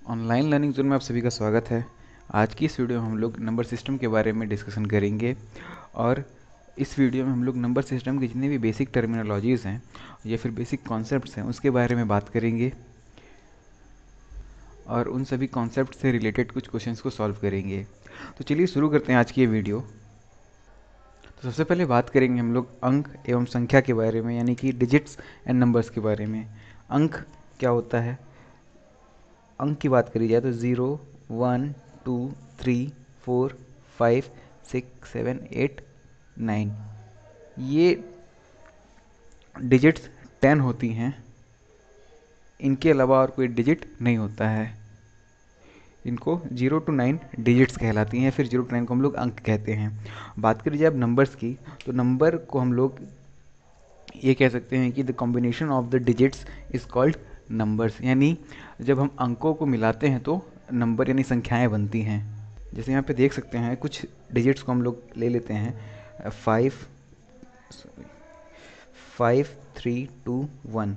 Online learning zone में आप सभी का स्वागत है। आज की इस वीडियो में हम लोग नंबर सिस्टम के बारे में डिस्कशन करेंगे और इस वीडियो में हम लोग नंबर सिस्टम की जितनी भी बेसिक टर्मिनोलॉजीज़ हैं या फिर बेसिक कॉन्सेप्ट्स हैं उसके बारे में बात करेंगे और उन सभी कॉन्सेप्ट से रिलेटेड कुछ क्वेश्चंस को सॉल्व करेंगे। तो चलिए शुरू करते हैं आज की ये वीडियो। तो सबसे पहले बात करेंगे हम लोग अंक एवं संख्या के बारे में, यानी कि डिजिट्स एंड नंबर्स के बारे में। अंक क्या होता है? अंक की बात करी जाए तो 0, 1, 2, 3, 4, 5, 6, 7, 8, 9 ये डिजिट्स 10 होती हैं। इनके अलावा और कोई डिजिट नहीं होता है। इनको 0 to 9 डिजिट्स कहलाती हैं, फिर 0 to 9 को हम लोग अंक कहते हैं। बात करी जाए अब नंबर्स की, तो नंबर को हम लोग ये कह सकते हैं कि the combination of the digits is called numbers, यानी जब हम अंकों को मिलाते हैं तो नंबर यानी संख्याएं बनती हैं। जैसे यहाँ पे देख सकते हैं कुछ डिजिट्स को हम लोग ले लेते हैं। 5, 3, 2, 1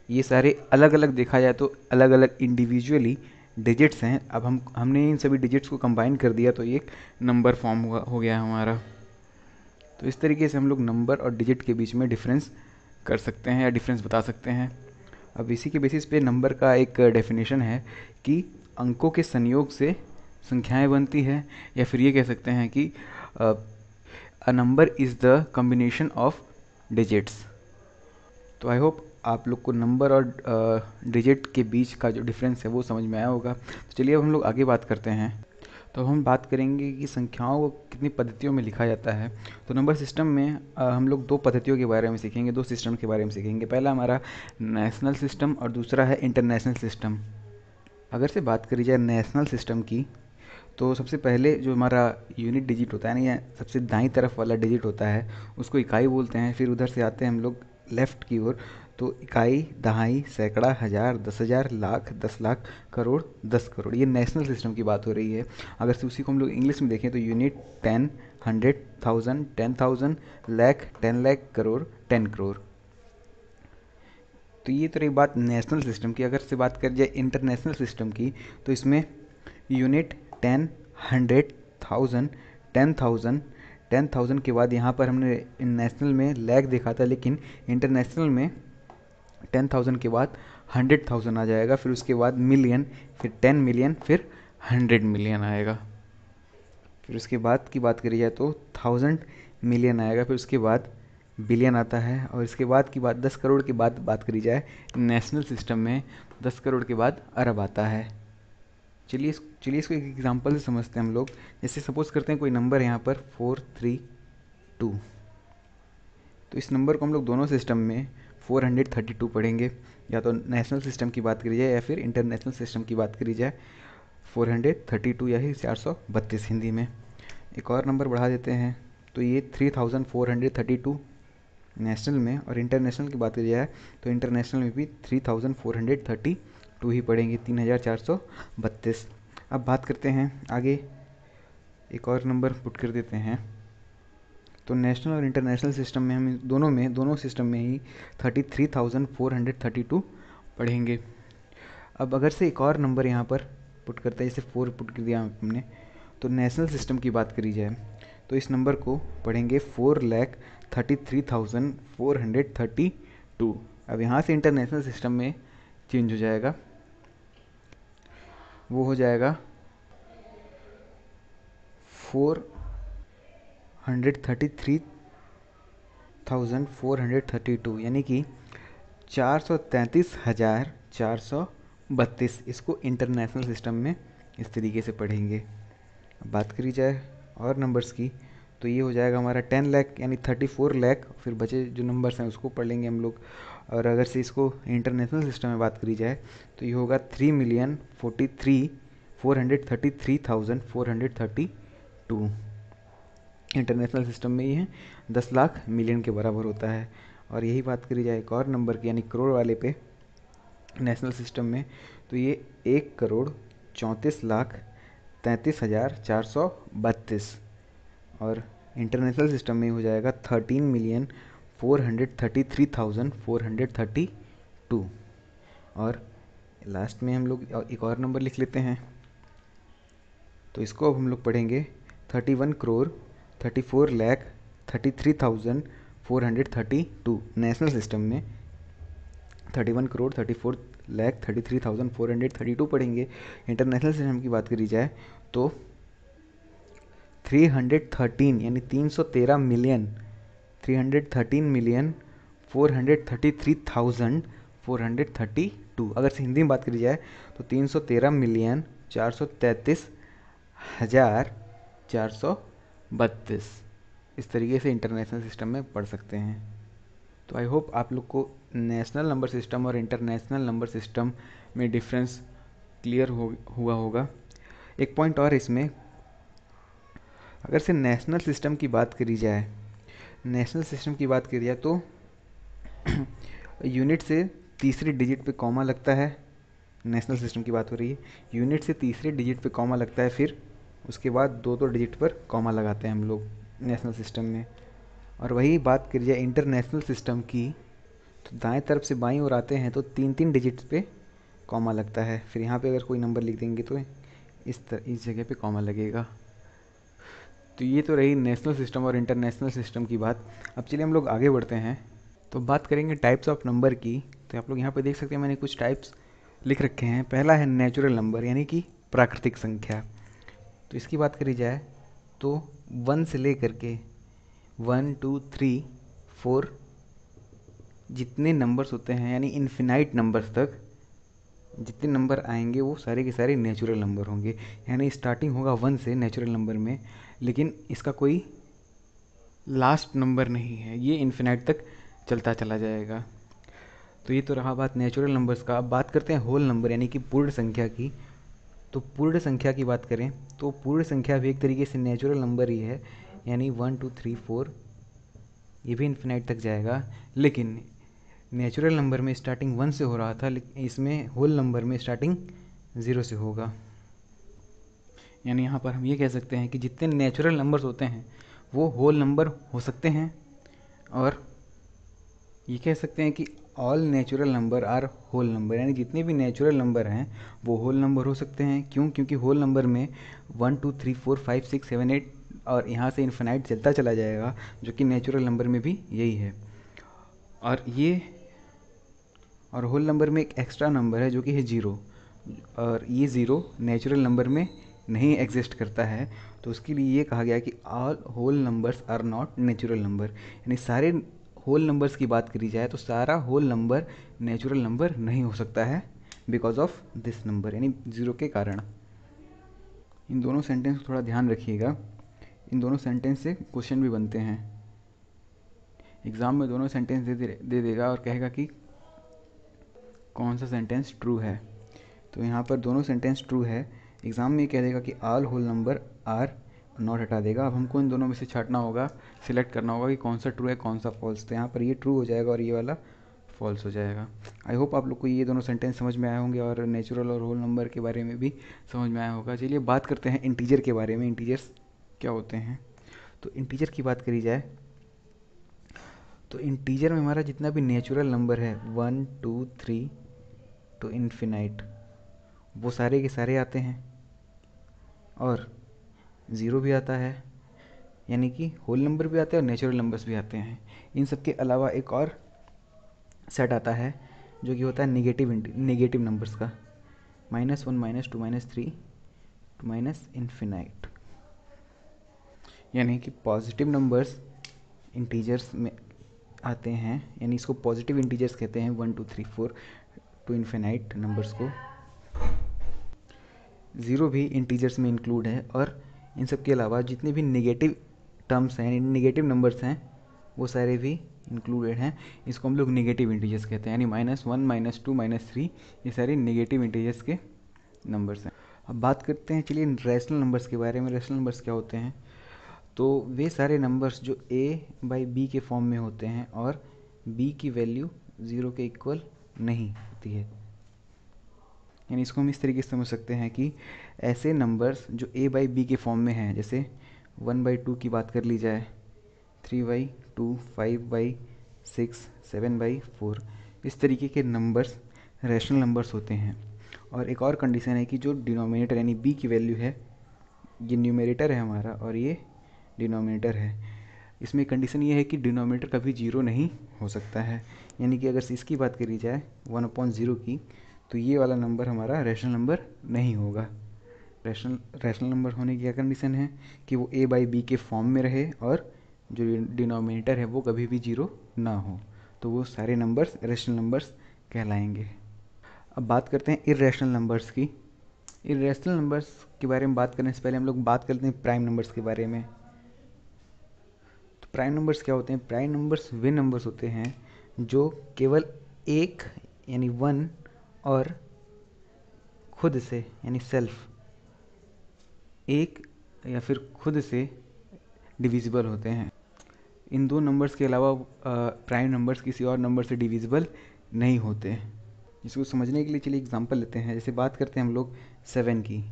ये सारे अलग अलग देखा जाए तो अलग अलग इंडिविजुअली डिजिट्स हैं। अब हमने इन सभी डिजिट्स को कंबाइन कर दिया तो ये एक नंबर फॉर्म हो गया हमारा। तो इस तरीके से हम लोग नंबर और डिजिट के बीच में डिफरेंस कर सकते हैं या डिफरेंस बता सकते हैं। अब इसी के बेसिस पे नंबर का एक डेफिनेशन है कि अंकों के संयोग से संख्याएं बनती है, या फिर ये कह सकते हैं कि a number is the combination of digits. तो आई होप आप लोग को नंबर और डिजिट के बीच का जो डिफरेंस है वो समझ में आया होगा। तो चलिए अब हम लोग आगे बात करते हैं। तो हम बात करेंगे कि संख्याओं को कितनी पद्धतियों में लिखा जाता है। तो नंबर सिस्टम में हम लोग दो पद्धतियों के बारे में सीखेंगे, दो सिस्टम के बारे में सीखेंगे। पहला हमारा नेशनल सिस्टम और दूसरा है इंटरनेशनल सिस्टम। अगर से बात करी जाए नेशनल सिस्टम की, तो सबसे पहले जो हमारा यूनिट डिजिट होता है ना, या सबसे दाईं तरफ वाला डिजिट होता है, उसको इकाई बोलते हैं। फिर उधर से आते हैं हम लोग लेफ़्ट की ओर, तो इकाई, दहाई, सैकड़ा, हज़ार, 10,000, लाख, 10 लाख, करोड़, 10 करोड़। ये नेशनल सिस्टम की बात हो रही है। अगर से उसी को हम लोग इंग्लिश में देखें तो यूनिट 10, 100, 1000, 10,000, लाख, 10 लाख, करोड़, 10 करोड़। तो ये तो रही बात नेशनल सिस्टम की। अगर से बात करें जाए इंटरनेशनल सिस्टम की, तो इसमें यूनिट 10, 100, 1000, 10,000, 10,000 के बाद यहाँ पर हमने नेशनल में लैख देखा था, लेकिन इंटरनेशनल में 10,000 के बाद 100,000 आ जाएगा, फिर उसके बाद मिलियन, फिर 10 मिलियन, फिर 100 मिलियन आएगा। फिर उसके बाद की बात करी जाए तो 1000 मिलियन आएगा, फिर उसके बाद बिलियन आता है, और इसके बाद की बात 10 करोड़ के बाद बात करी जाए नेशनल सिस्टम में, 10 करोड़ के बाद अरब आता है। चलिए इसको एक एग्जांपल से समझते हैं हम लोग। जैसे सपोज करते हैं कोई नंबर है यहाँ पर 432, तो इस नंबर को हम लोग दोनों सिस्टम में 432 पढ़ेंगे। या तो नेशनल सिस्टम की बात करी जाए या फिर इंटरनेशनल सिस्टम की बात करी जाए, 432 या ही 432 हिंदी में। एक और नंबर बढ़ा देते हैं, तो ये 3432 नेशनल में, और इंटरनेशनल की बात करी जाए तो इंटरनेशनल में भी 3432 ही पढ़ेंगे, 3432। अब बात करते हैं आगे, एक और नंबर पुट कर देते हैं। तो नेशनल और इंटरनेशनल सिस्टम में हम दोनों सिस्टम में ही 33,432 पढ़ेंगे। अब अगर से एक और नंबर यहाँ पर पुट करते हैं, जैसे 4 पुट कर दिया हमने, तो नेशनल सिस्टम की बात करी जाए तो इस नंबर को पढ़ेंगे 4,33,432। अब यहाँ से इंटरनेशनल सिस्टम में चेंज हो जाएगा, वो हो जाएगा 433,432, यानी कि 433,432। इसको इंटरनेशनल सिस्टम में इस तरीके से पढ़ेंगे। अब बात करी जाए और नंबर्स की, तो ये हो जाएगा हमारा 10 लाख, यानी 34 लाख। फिर बचे जो नंबर्स हैं उसको पढ़ लेंगे हम लोग। और अगर से इसको इंटरनेशनल सिस्टम में बात करी जाए तो ये होगा 3,43,433,432। इंटरनेशनल सिस्टम में ये है 10 लाख मिलियन के बराबर होता है। और यही बात करी जाए एक और नंबर की, यानी करोड़ वाले पे, नेशनल सिस्टम में, तो ये 1,34,33,432। और इंटरनेशनल सिस्टम में हो जाएगा 13,433,432। और लास्ट में हम लोग एक और नंबर लिख लेते हैं। तो इसको अब हम लोग पढ़ेंगे 31 करोड़ 34 लाख 33,432 नेशनल सिस्टम में 31 करोड़ 34 लाख 33,432 पढ़ेंगे। इंटरनेशनल सिस्टम की बात करी जाए तो 313 यानी 313 मिलियन 433,432। अगर से हिंदी में बात करी जाए तो 313,433,432। इस तरीके से इंटरनेशनल सिस्टम में पढ़ सकते हैं। तो आई होप आप लोग को नेशनल नंबर सिस्टम और इंटरनेशनल नंबर सिस्टम में डिफरेंस क्लियर हुआ होगा। एक पॉइंट और इसमें, अगर से नेशनल सिस्टम की बात करी जाए तो यूनिट से तीसरे डिजिट पे कॉमा लगता है। नेशनल सिस्टम की बात हो रही है, यूनिट से तीसरे डिजिट पे कॉमा लगता है, फिर उसके बाद दो डिजिट पर कॉमा लगाते हैं हम लोग नेशनल सिस्टम में। और वही बात करी जाए इंटरनेशनल सिस्टम की तो दाएं तरफ से बाईं ओर आते हैं तो 3 डिजिट्स पे कॉमा लगता है। फिर यहाँ पे अगर कोई नंबर लिख देंगे तो इस जगह पे कॉमा लगेगा। तो ये तो रही नेशनल सिस्टम और इंटरनेशनल सिस्टम की बात। अब चलिए हम लोग आगे बढ़ते हैं, तो बात करेंगे टाइप्स ऑफ नंबर की। तो आप लोग यहाँ पे देख सकते हैं मैंने कुछ टाइप्स लिख रखे हैं। पहला है नेचुरल नंबर यानी कि प्राकृतिक संख्या। तो इसकी बात करी जाए तो 1 से लेकर के 1 2 3 4 जितने नंबर्स होते हैं यानी इन्फिनाइट नंबर्स तक जितने नंबर आएंगे वो सारे के सारे नेचुरल नंबर होंगे। यानी स्टार्टिंग होगा 1 से नेचुरल नंबर में, लेकिन इसका कोई लास्ट नंबर नहीं है, ये इन्फिनाइट तक चलता चला जाएगा। तो ये तो रहा बात नेचुरल नंबर्स का। अब बात करते हैं होल नंबर यानी कि पूर्ण संख्या की। तो पूर्ण संख्या की बात करें तो पूर्ण संख्या भी एक तरीके से नेचुरल नंबर ही है, यानी 1 2 3 4 ये भी इन्फिनाइट तक जाएगा। लेकिन नेचुरल नंबर में स्टार्टिंग 1 से हो रहा था, लेकिन इसमें होल नंबर में स्टार्टिंग 0 से होगा। यानी यहाँ पर हम ये कह सकते हैं कि जितने नेचुरल नंबर्स होते हैं वो होल नंबर हो सकते हैं, और ये कह सकते हैं कि all natural number are whole number, यानी जितने भी नेचुरल नंबर हैं वो होल नंबर हो सकते हैं। क्यों? क्योंकि होल नंबर में 1 2 3 4 5 6 7 8 और यहाँ से इन्फिनाइट चलता चला जाएगा, जो कि नेचुरल नंबर में भी यही है। और होल नंबर में एक एक्स्ट्रा नंबर है जो कि है 0, और ये 0 नेचुरल नंबर में नहीं एग्जिस्ट करता है। तो उसके लिए ये कहा गया कि all whole numbers are not natural number, यानी सारे होल नंबर्स की बात करी जाए तो सारा होल नंबर नेचुरल नंबर नहीं हो सकता है बिकॉज ऑफ दिस नंबर, यानी 0 के कारण। इन दोनों सेंटेंस को थोड़ा ध्यान रखिएगा, इन दोनों सेंटेंस से क्वेश्चन भी बनते हैं। एग्ज़ाम में दोनों सेंटेंस दे देगा और कहेगा कि कौन सा सेंटेंस ट्रू है। तो यहाँ पर दोनों सेंटेंस ट्रू है। एग्ज़ाम में कह देगा कि all whole number are, not हटा देगा। अब हमको इन दोनों में से छांटना होगा, सिलेक्ट करना होगा कि कौन सा ट्रू है कौन सा फॉल्स। तो यहाँ पर ये ट्रू हो जाएगा और ये वाला फॉल्स हो जाएगा। आई होप आप लोग को ये दोनों सेंटेंस समझ में आए होंगे और नेचुरल और होल नंबर के बारे में भी समझ में आया होगा। चलिए बात करते हैं इंटीजर के बारे में, इंटीजर्स क्या होते हैं। तो इंटीजर की बात करी जाए तो इंटीजर में हमारा जितना भी नेचुरल नंबर है 1 2 3 टू इन्फिनाइट, वो सारे के सारे आते हैं, और 0 भी आता है, यानी कि होल नंबर भी आते हैं और नेचुरल नंबर्स भी आते हैं। इन सब के अलावा एक और सेट आता है जो कि होता है नेगेटिव नंबर्स का, -1 -2 -3 टू माइनस इन्फिनाइट। यानी कि पॉजिटिव नंबर्स इंटीजर्स में आते हैं, यानी इसको पॉजिटिव इंटीजर्स कहते हैं 1 2 3 4 टू इन्फिनाइट नंबर्स को। 0 भी इंटीजर्स में इंक्लूड है, और इन सब के अलावा जितने भी नेगेटिव टर्म्स हैं, नेगेटिव नंबर्स हैं, वो सारे भी इंक्लूडेड हैं। इसको हम लोग नेगेटिव इंटीजर्स कहते हैं, यानी -1 -2 -3 ये सारे नेगेटिव इंटीजर्स के नंबर्स हैं। अब बात करते हैं चलिए रैशनल नंबर्स के बारे में। रैशनल नंबर्स क्या होते हैं? तो वे सारे नंबर्स जो a/b के फॉर्म में होते हैं और b की वैल्यू 0 के इक्वल नहीं होती है। यानी इसको हम इस तरीके से समझ सकते हैं कि ऐसे नंबर्स जो a/b के फॉर्म में हैं, जैसे 1/2 की बात कर ली जाए, 3/2 5/6 7/4, इस तरीके के नंबर्स रैशनल नंबर्स होते हैं। और एक और कंडीशन है कि जो डिनोमिनेटर यानी b की वैल्यू है, ये न्यूमरेटर है हमारा और ये डिनोमिनेटर है, इसमें कंडीशन ये है कि डिनोमिनेटर कभी जीरो नहीं हो सकता है। यानी कि अगर इसकी बात करी जाए 1/0 की, तो ये वाला नंबर हमारा रैशनल नंबर नहीं होगा। रैशनल नंबर होने की क्या कंडीशन है कि वो a/b के फॉर्म में रहे और जो डिनोमिनेटर है वो कभी भी जीरो ना हो, तो वो सारे नंबर्स रैशनल नंबर्स कहलाएंगे। अब बात करते हैं इर्रेशनल नंबर्स की। इर्रेशनल नंबर्स के बारे में बात करने से पहले हम लोग बात करते हैं प्राइम नंबर्स के बारे में। तो प्राइम नंबर्स क्या होते हैं? प्राइम नंबर्स वे नंबर्स होते हैं जो केवल एक यानी वन और खुद से यानी सेल्फ एक या फिर खुद से डिविजिबल होते हैं। इन दो नंबर्स के अलावा प्राइम नंबर्स किसी और नंबर से डिविजिबल नहीं होते। इसको समझने के लिए चलिए एग्जांपल लेते हैं। जैसे बात करते हैं हम लोग 7 की।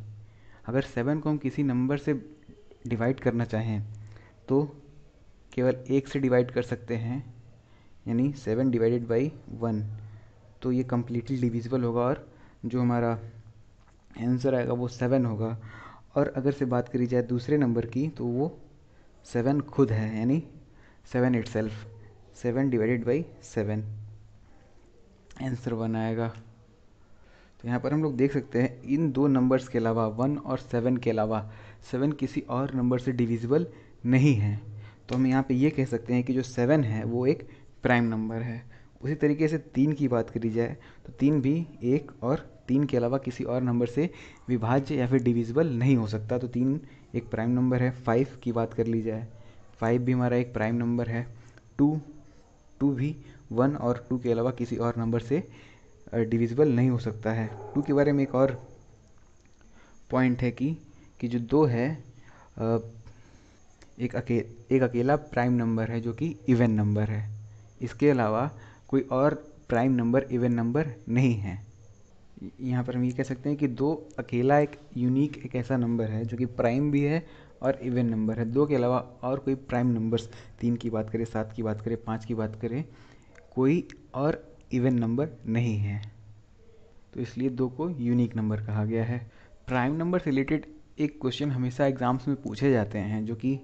अगर 7 को हम किसी नंबर से डिवाइड करना चाहें तो केवल एक से डिवाइड कर सकते हैं, यानी 7 डिवाइडेड बाई 1, तो ये कम्प्लीटली डिविजिबल होगा और जो हमारा आंसर आएगा वो 7 होगा। और अगर से बात करी जाए दूसरे नंबर की तो वो 7 खुद है, यानी 7 इटसेल्फ, 7 डिवाइडेड बाई 7 आंसर 1 आएगा। तो यहाँ पर हम लोग देख सकते हैं इन दो नंबर्स के अलावा 1 और 7 के अलावा 7 किसी और नंबर से डिविजिबल नहीं है। तो हम यहाँ पे ये कह सकते हैं कि जो 7 है वो एक प्राइम नंबर है। उसी तरीके से 3 की बात करी जाए तो 3 भी एक और 3 के अलावा किसी और नंबर से विभाज्य या फिर डिविजिबल नहीं हो सकता, तो 3 एक प्राइम नंबर है। 5 की बात कर ली जाए, 5 भी हमारा एक प्राइम नंबर है। 2 2 भी 1 और 2 के अलावा किसी और नंबर से डिविजिबल नहीं हो सकता है। 2 के बारे में एक और पॉइंट है कि जो 2 है एक अकेला प्राइम नंबर है जो कि इवन नंबर है। इसके अलावा कोई और प्राइम नंबर इवन नंबर नहीं है। यहाँ पर हम ये कह सकते हैं कि 2 अकेला एक यूनिक एक ऐसा नंबर है जो कि प्राइम भी है और इवन नंबर है। 2 के अलावा और कोई प्राइम नंबर्स, 3 की बात करें, 7 की बात करें, 5 की बात करें, कोई और इवन नंबर नहीं है, तो इसलिए 2 को यूनिक नंबर कहा गया है। प्राइम नंबर से रिलेटेड एक क्वेश्चन हमेशा एग्जाम्स में पूछे जाते हैं जो कि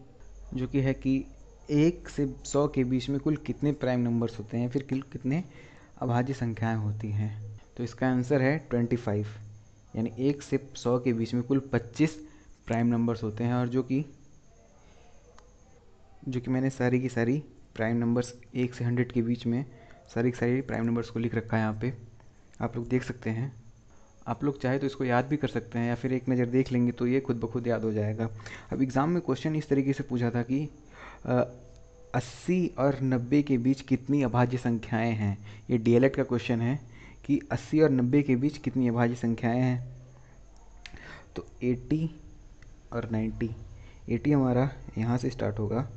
है कि 1 से 100 के बीच में कुल कितने प्राइम नंबर्स होते हैं, फिर कितने अभाज्य संख्याएं होती हैं। तो इसका आंसर है 25, यानी 1 से 100 के बीच में कुल 25 प्राइम नंबर्स होते हैं। और जो कि मैंने सारी की सारी प्राइम नंबर्स 1 से 100 के बीच में सारी की सारी प्राइम नंबर्स को लिख रखा है यहाँ पे, आप लोग देख सकते हैं। आप लोग चाहे तो इसको याद भी कर सकते हैं या फिर एक नज़र देख लेंगे तो ये खुद ब खुद याद हो जाएगा। अब एग्ज़ाम में क्वेश्चन इस तरीके से पूछा था कि 80 और 90 के बीच कितनी अभाज्य संख्याएं हैं। ये डीएलएड का क्वेश्चन है कि 80 और 90 के बीच कितनी अभाज्य संख्याएं हैं। तो 80 और 90, 80 हमारा यहाँ से स्टार्ट होगा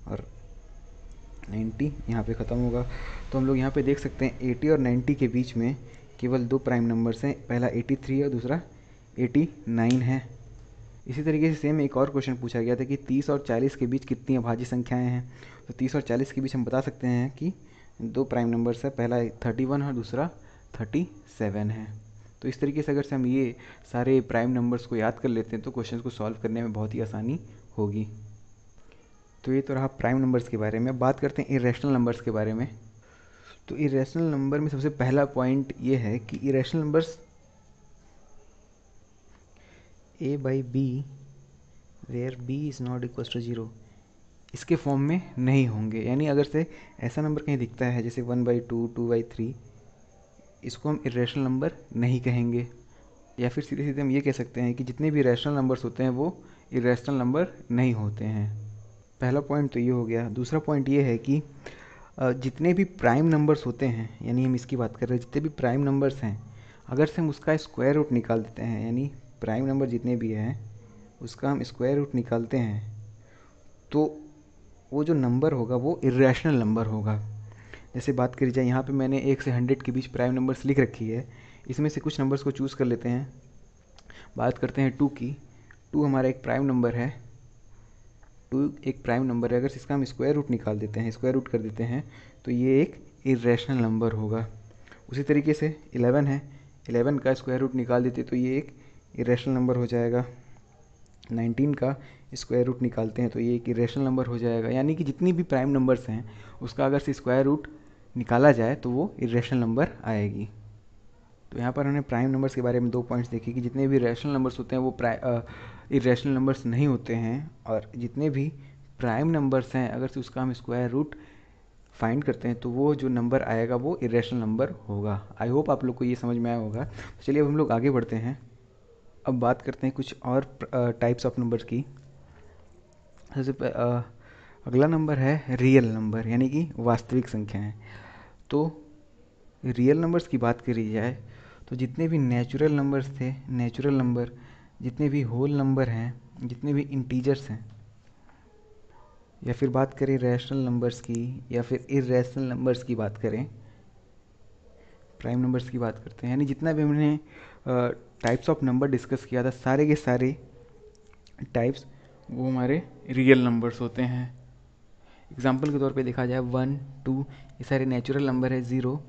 और 90 यहाँ पे ख़त्म होगा। तो हम लोग यहाँ पे देख सकते हैं 80 और 90 के बीच में केवल 2 प्राइम नंबर्स हैं, पहला 83 और दूसरा 89 है। इसी तरीके से सेम एक और क्वेश्चन पूछा गया था कि 30 और 40 के बीच कितनी अभाज्य संख्याएं हैं। तो 30 और 40 के बीच हम बता सकते हैं कि 2 प्राइम नंबर्स है, पहला 31 और दूसरा 37 है। तो इस तरीके से अगर से हम ये सारे प्राइम नंबर्स को याद कर लेते हैं तो क्वेश्चन को सॉल्व करने में बहुत ही आसानी होगी। तो ये तो रहा प्राइम नंबर्स के बारे में। बात करते हैं इरेशनल नंबर्स के बारे में। तो इरेशनल नंबर में सबसे पहला पॉइंट ये है कि irrational numbers a/b where b is not equal to 0 इसके फॉर्म में नहीं होंगे। यानी अगर से ऐसा नंबर कहीं दिखता है जैसे 1/2, 2/3, इसको हम इरेशनल नंबर नहीं कहेंगे। या फिर सीधे सीधे हम ये कह सकते हैं कि जितने भी रैशनल नंबर्स होते हैं वो इरेशनल नंबर नहीं होते हैं। पहला पॉइंट तो ये हो गया। दूसरा पॉइंट ये है कि जितने भी प्राइम नंबर्स होते हैं, यानी हम इसकी बात कर रहे हैं, जितने भी प्राइम नंबर्स हैं, अगर से हम उसका स्क्वायर रूट निकाल देते हैं, यानी प्राइम नंबर जितने भी हैं उसका हम स्क्वायर रूट निकालते हैं, तो वो जो नंबर होगा वो इरेशनल नंबर होगा। जैसे बात करी जाए, यहाँ पे मैंने 1 से 100 के बीच प्राइम नंबर्स लिख रखी है, इसमें से कुछ नंबर्स को चूज़ कर लेते हैं। बात करते हैं 2 की। 2 हमारा एक प्राइम नंबर है। 2 एक प्राइम नंबर है, अगर इसका हम स्क्वायर रूट निकाल देते हैं, स्क्वायर रूट कर देते हैं, तो ये एक इरेशनल नंबर होगा। उसी तरीके से 11 है। 11 का स्क्वायर रूट निकाल देते तो ये एक इरेशनल नंबर हो जाएगा। 19 का स्क्वायर रूट निकालते हैं तो ये एक इरेशनल नंबर हो जाएगा। यानी कि जितनी भी प्राइम नंबर्स हैं उसका अगर से स्क्वायर रूट निकाला जाए तो वो इरेशनल नंबर आएगी। तो यहाँ पर हमने प्राइम नंबर्स के बारे में 2 पॉइंट्स देखे कि जितने भी रैशनल नंबर्स होते हैं वो इरेशनल नंबर्स नहीं होते हैं, और जितने भी प्राइम नंबर्स हैं अगर से उसका हम स्क्वायर रूट फाइंड करते हैं तो वो जो नंबर आएगा वो इरेशनल नंबर होगा। आई होप आप लोग को ये समझ में आया होगा। तो चलिए अब हम लोग आगे बढ़ते हैं। अब बात करते हैं कुछ और टाइप्स ऑफ नंबर्स की। अगला नंबर है रियल नंबर, यानी कि वास्तविक संख्याएं। तो रियल नंबर्स की बात करी जाए तो जितने भी नेचुरल नंबर्स थे, नेचुरल नंबर, जितने भी होल नंबर हैं, जितने भी इंटीजर्स हैं, या फिर बात करें रैशनल नंबर्स की या फिर इरेशनल नंबर्स की बात करें, प्राइम नंबर्स की बात करते हैं, यानी जितना भी हमने टाइप्स ऑफ नंबर डिस्कस किया था सारे के सारे टाइप्स वो हमारे रियल नंबर्स होते हैं। एग्जाम्पल के तौर पे देखा जाए 1, 2 ये सारे नेचुरल नंबर है। 0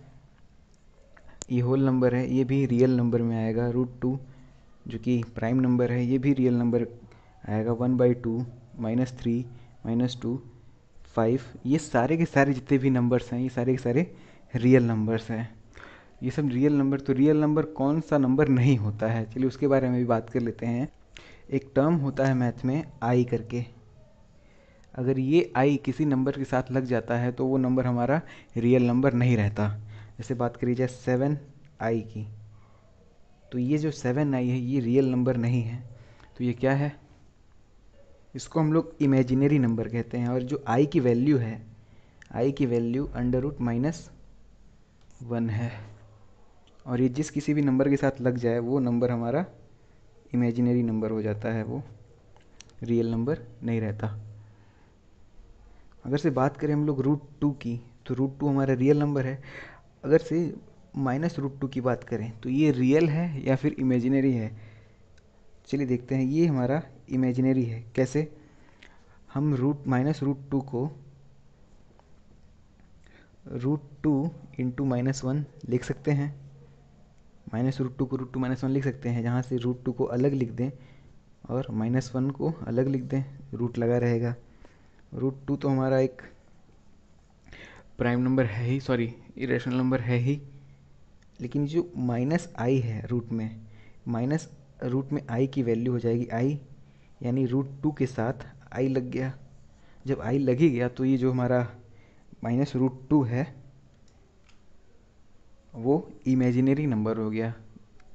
ये होल नंबर है, ये भी रियल नंबर में आएगा। √2 जो कि प्राइम नंबर है ये भी रियल नंबर आएगा। 1/2, -3, -2, 5 ये सारे के सारे जितने भी नंबर्स हैं ये सारे के सारे रियल नंबर्स हैं। ये सब रियल नंबर। तो रियल नंबर कौन सा नंबर नहीं होता है, चलिए उसके बारे में भी बात कर लेते हैं। एक टर्म होता है मैथ में आई करके। अगर ये आई किसी नंबर के साथ लग जाता है तो वो नंबर हमारा रियल नंबर नहीं रहता। जैसे बात करी जाए 7i की, तो ये जो 7i है ये रियल नंबर नहीं है, तो ये क्या है, इसको हम लोग इमेजिनरी नंबर कहते हैं। और जो i की वैल्यू है, i की वैल्यू √-1 है, और ये जिस किसी भी नंबर के साथ लग जाए वो नंबर हमारा इमेजिनरी नंबर हो जाता है, वो रियल नंबर नहीं रहता। अगर से बात करें हम लोग √2 की, तो √2 हमारा रियल नंबर है। अगर से -√2 की बात करें तो ये रियल है या फिर इमेजिनरी है, चलिए देखते हैं। ये हमारा इमेजिनरी है। कैसे, हम -√2 को √2 इंटू -1 लिख सकते हैं। -√2 को √2-1 लिख सकते हैं, जहाँ से √2 को अलग लिख दें और -1 को अलग लिख दें, रूट लगा रहेगा। √2 तो हमारा एक प्राइम नंबर है ही, सॉरी इरेशनल नंबर है ही, लेकिन जो -i है रूट में, माइनस रूट में i की वैल्यू हो जाएगी i, यानी √2 के साथ i लग गया। जब i लग ही गया तो ये जो हमारा -√2 है वो इमेजिनरी नंबर हो गया।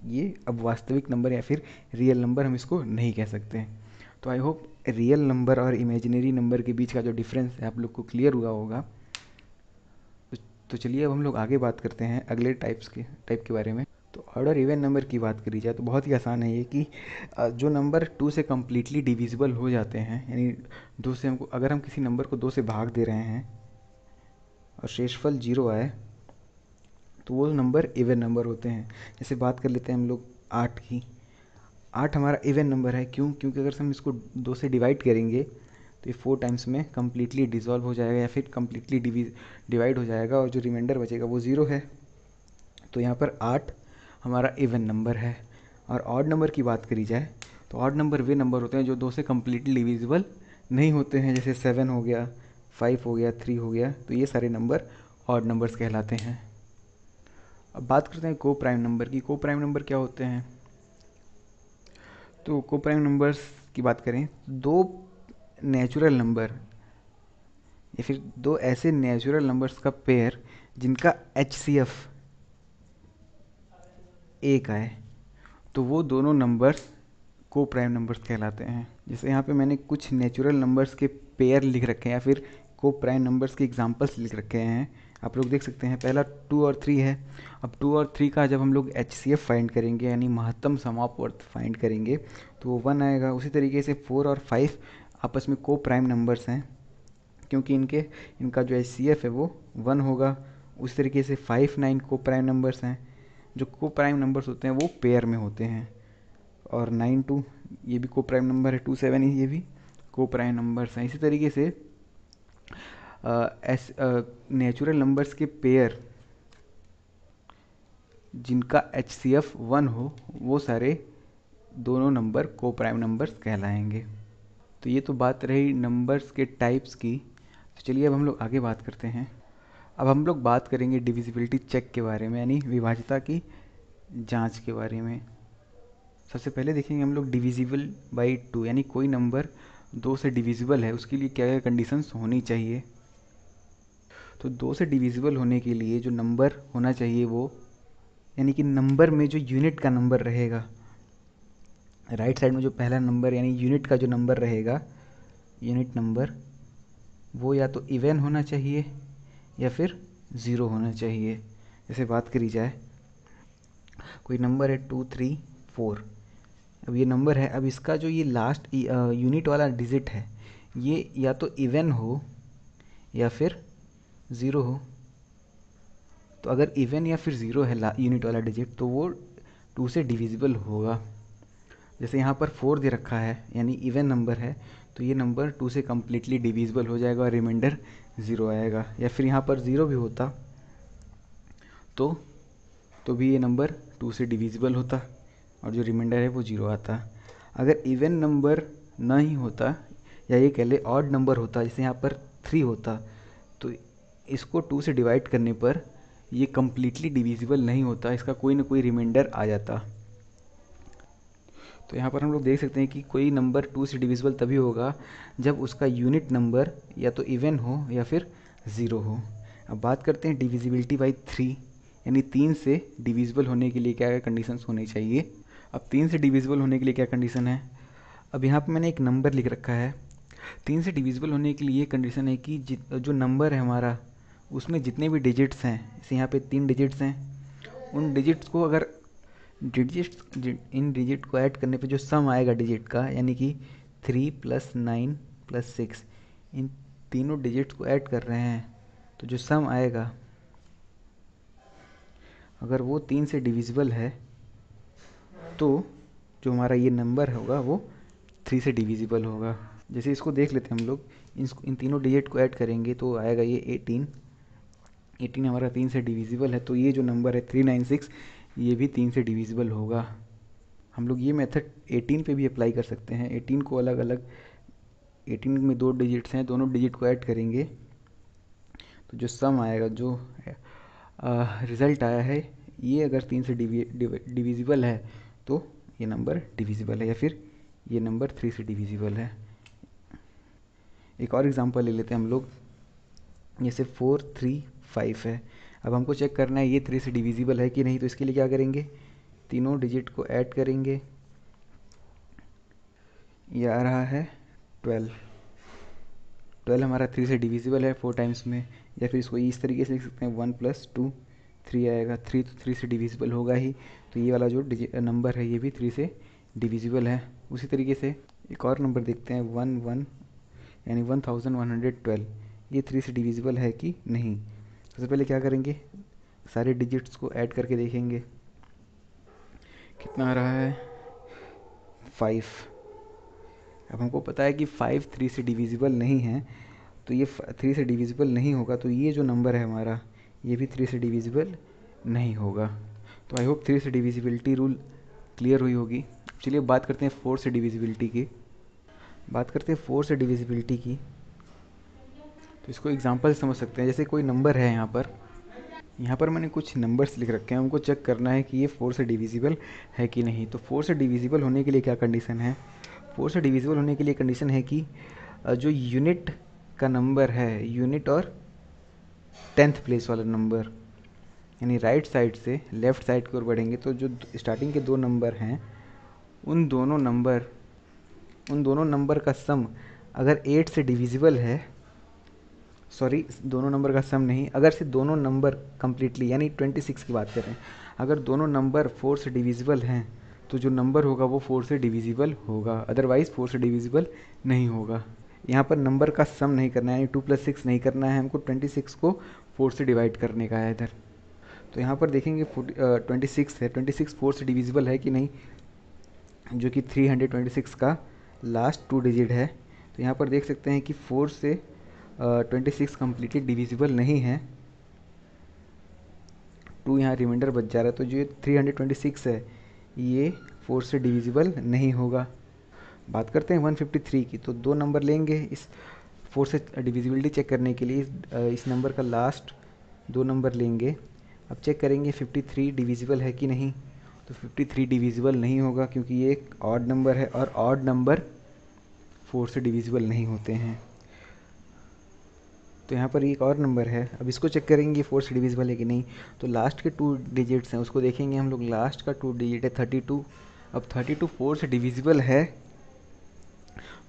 ये अब वास्तविक नंबर या फिर रियल नंबर हम इसको नहीं कह सकते। तो आई होप रियल नंबर और इमेजिनरी नंबर के बीच का जो डिफरेंस है आप लोग को क्लियर हुआ होगा। तो चलिए अब हम लोग आगे बात करते हैं अगले टाइप के बारे में। तो ऑर्डर इवन नंबर की बात करी जाए तो बहुत ही आसान है ये कि जो नंबर 2 से कम्प्लीटली डिविजिबल हो जाते हैं, यानी 2 से हमको, अगर हम किसी नंबर को 2 से भाग दे रहे हैं और शेषफल 0 आए तो वो नंबर इवन नंबर होते हैं। जैसे बात कर लेते हैं हम लोग 8 की। 8 हमारा इवन नंबर है, क्योंकि अगर हम इसको 2 से डिवाइड करेंगे तो ये 4 टाइम्स में कम्प्लीटली डिसॉल्व हो जाएगा या फिर कम्प्लीटली डिवाइड हो जाएगा, और जो रिमाइंडर बचेगा वो 0 है। तो यहाँ पर 8 हमारा इवन नंबर है। और ऑड नंबर की बात करी जाए तो ऑड नंबर वे नंबर होते हैं जो 2 से कम्प्लीटली डिविजिबल नहीं होते हैं, जैसे 7 हो गया, 5 हो गया, 3 हो गया, तो ये सारे नंबर ऑड नंबर्स कहलाते हैं। अब बात करते हैं को प्राइम नंबर की। को प्राइम नंबर क्या होते हैं, तो को प्राइम नंबर्स की बात करें, दो नेचुरल नंबर या फिर दो ऐसे नेचुरल नंबर्स का पेयर जिनका HCF 1 आए, तो वो दोनों नंबर्स को प्राइम नंबर्स कहलाते हैं। जैसे यहाँ पे मैंने कुछ नेचुरल नंबर्स के पेयर लिख रखे हैं या फिर को प्राइम नंबर्स के एग्जांपल्स लिख रखे हैं, आप लोग देख सकते हैं। पहला 2 और 3 है। अब 2 और 3 का जब हम लोग HCF फाइंड करेंगे यानी महत्तम समापवर्त फाइंड करेंगे तो वो 1 आएगा। उसी तरीके से 4 और 5 आपस में को प्राइम नंबर्स हैं, क्योंकि इनका जो HCF है वो 1 होगा। उसी तरीके से 5, 9 को प्राइम नंबर्स हैं। जो को प्राइम नंबर्स होते हैं वो पेयर में होते हैं। और 9, 2 ये भी को प्राइम नंबर है। 2, 7 ये भी को प्राइम नंबर्स हैं। इसी तरीके से नेचुरल नंबर्स के पेयर जिनका HCF 1 हो वो सारे दोनों नंबर को प्राइम नंबर्स कहलाएंगे। तो ये तो बात रही नंबर्स के टाइप्स की। तो चलिए अब हम लोग आगे बात करते हैं। अब हम लोग बात करेंगे डिविजिबिलिटी चेक के बारे में, यानी विभाज्यता की जांच के बारे में। सबसे पहले देखेंगे हम लोग डिविजिबल बाई 2, यानी कोई नंबर 2 से डिविजिबल है उसके लिए क्या क्या कंडीशंस होनी चाहिए। तो 2 से डिविजिबल होने के लिए जो नंबर होना चाहिए वो, यानी कि नंबर में जो यूनिट का नंबर रहेगा, राइट साइड में जो पहला नंबर यानी यूनिट का जो नंबर रहेगा, यूनिट नंबर, वो या तो इवन होना चाहिए या फिर ज़ीरो होना चाहिए। जैसे बात करी जाए, कोई नंबर है 2 3 4, अब ये नंबर है, अब इसका जो ये लास्ट यूनिट वाला डिजिट है ये या तो इवन हो या फिर ज़ीरो हो। तो अगर इवन या फिर ज़ीरो है यूनिट वाला डिजिट तो वो 2 से डिविजिबल होगा। जैसे यहाँ पर 4 दे रखा है यानी इवन नंबर है, तो ये नंबर 2 से कम्प्लीटली डिविजिबल हो जाएगा और रिमाइंडर 0 आएगा। या फिर यहाँ पर 0 भी होता तो भी ये नंबर 2 से डिविजिबल होता और जो रिमाइंडर है वो 0 आता। अगर इवन नंबर ना ही होता, या ये कह ले ऑड नंबर होता, जैसे यहाँ पर 3 होता, तो इसको 2 से डिवाइड करने पर ये कम्प्लीटली डिविजिबल नहीं होता, इसका कोई ना कोई रिमाइंडर आ जाता। तो यहाँ पर हम लोग देख सकते हैं कि कोई नंबर 2 से डिविजिबल तभी होगा जब उसका यूनिट नंबर या तो इवन हो या फिर ज़ीरो हो। अब बात करते हैं डिविजिबिलिटी बाई 3, यानी 3 से डिविजिबल होने के लिए क्या क्या कंडीशंस होनी चाहिए। अब 3 से डिविजिबल होने के लिए क्या कंडीशन है, अब यहाँ पर मैंने एक नंबर लिख रखा है। 3 से डिविजिबल होने के लिए ये कंडीशन है कि जो नंबर है हमारा उसमें जितने भी डिजिट्स हैं, जैसे यहाँ पे 3 डिजिट्स हैं, उन डिजिट्स को अगर इन डिजिट को ऐड करने पे जो सम आएगा डिजिट का, यानी कि 3 + 9 + 6, इन तीनों डिजिट्स को ऐड कर रहे हैं तो जो सम आएगा अगर वो 3 से डिविजिबल है तो जो हमारा ये नंबर होगा वो 3 से डिविजिबल होगा। जैसे इसको देख लेते हैं हम लोग, इन तीनों डिजिट को ऐड करेंगे तो आएगा ये 18 हमारा 3 से डिविजिबल है, तो ये जो नंबर है 396 ये भी 3 से डिविजिबल होगा। हम लोग ये मेथड 18 पे भी अप्लाई कर सकते हैं। 18 को अलग अलग, 18 में 2 डिजिट्स हैं, दोनों डिजिट को ऐड करेंगे तो जो सम आएगा, जो रिज़ल्ट आया है, ये अगर 3 से डिविजिबल है तो ये नंबर डिविजिबल है, या फिर ये नंबर 3 से डिविजिबल है। एक और एग्जांपल ले लेते हैं हम लोग, जैसे 4 3 5 है। अब हमको चेक करना है ये 3 से डिविजिबल है कि नहीं, तो इसके लिए क्या करेंगे, तीनों डिजिट को ऐड करेंगे, ये आ रहा है 12 हमारा 3 से डिविजिबल है 4 टाइम्स में। या फिर इसको इस तरीके से लिख सकते हैं 1 + 2 3 आएगा, 3 तो 3 से डिविजिबल होगा ही, तो ये वाला जो नंबर है ये भी 3 से डिविजिबल है। उसी तरीके से एक और नंबर देखते हैं 1 1, यानी 1112, ये 3 से डिविजिबल है कि नहीं। सबसे पहले क्या करेंगे, सारे डिजिट्स को ऐड करके देखेंगे कितना आ रहा है 5। अब हमको पता है कि 5 3 से डिविजिबल नहीं है, तो ये 3 से डिविजिबल नहीं होगा, तो ये जो नंबर है हमारा ये भी 3 से डिविजिबल नहीं होगा। तो आई होप 3 से डिविजिबिलिटी रूल क्लियर हुई होगी। चलिए बात करते हैं 4 से डिविजिबिलिटी की। बात करते हैं 4 से डिविजिबिलिटी की, तो इसको एग्जांपल समझ सकते हैं। जैसे कोई नंबर है, यहाँ पर मैंने कुछ नंबर्स लिख रखे हैं, हमको चेक करना है कि ये 4 से डिविजिबल है कि नहीं। तो 4 से डिविजिबल होने के लिए क्या कंडीशन है, 4 से डिविजिबल होने के लिए कंडीशन है कि जो यूनिट का नंबर है, यूनिट और 10th प्लेस वाला नंबर, यानी राइट साइड से लेफ़्ट साइड की ओर बढ़ेंगे तो जो स्टार्टिंग के 2 नंबर हैं उन दोनों नंबर का सम अगर 8 से डिविजिबल है, सॉरी दोनों नंबर का सम नहीं, अगर से दोनों नंबर कम्प्लीटली, यानी 26 की बात करें, अगर दोनों नंबर 4 से डिविजिबल हैं तो जो नंबर होगा वो 4 से डिविजिबल होगा, अदरवाइज़ 4 से डिविजिबल नहीं होगा। यहाँ पर नंबर का सम नहीं करना है, यानी 2 + 6 नहीं करना है हमको, 26 को 4 से डिवाइड करने का है इधर। तो यहाँ पर देखेंगे 26 है, 26 4 से डिविजिबल है कि नहीं, जो कि 326 का लास्ट 2 डिजिट है। तो यहाँ पर देख सकते हैं कि 4 से 26 कम्प्लीटली डिविजिबल नहीं है, 2 यहाँ रिमाइंडर बच जा रहा है, तो जो 326 है ये 4 से डिविजिबल नहीं होगा। बात करते हैं 153 की, तो 2 नंबर लेंगे इस 4 से डिविजिबिलिटी चेक करने के लिए। इस नंबर का लास्ट 2 नंबर लेंगे। अब चेक करेंगे 53 डिविजिबल है कि नहीं, तो 53 डिविजिबल नहीं होगा क्योंकि ये एक ऑड नंबर है और ऑड नंबर 4 से डिविजिबल नहीं होते हैं। तो यहाँ पर एक और नंबर है, अब इसको चेक करेंगे 4 से डिविजिबल है कि नहीं। तो लास्ट के 2 डिजिट्स हैं उसको देखेंगे हम लोग। लास्ट का 2 डिजिट है 32। अब 32 4 से डिविजिबल है,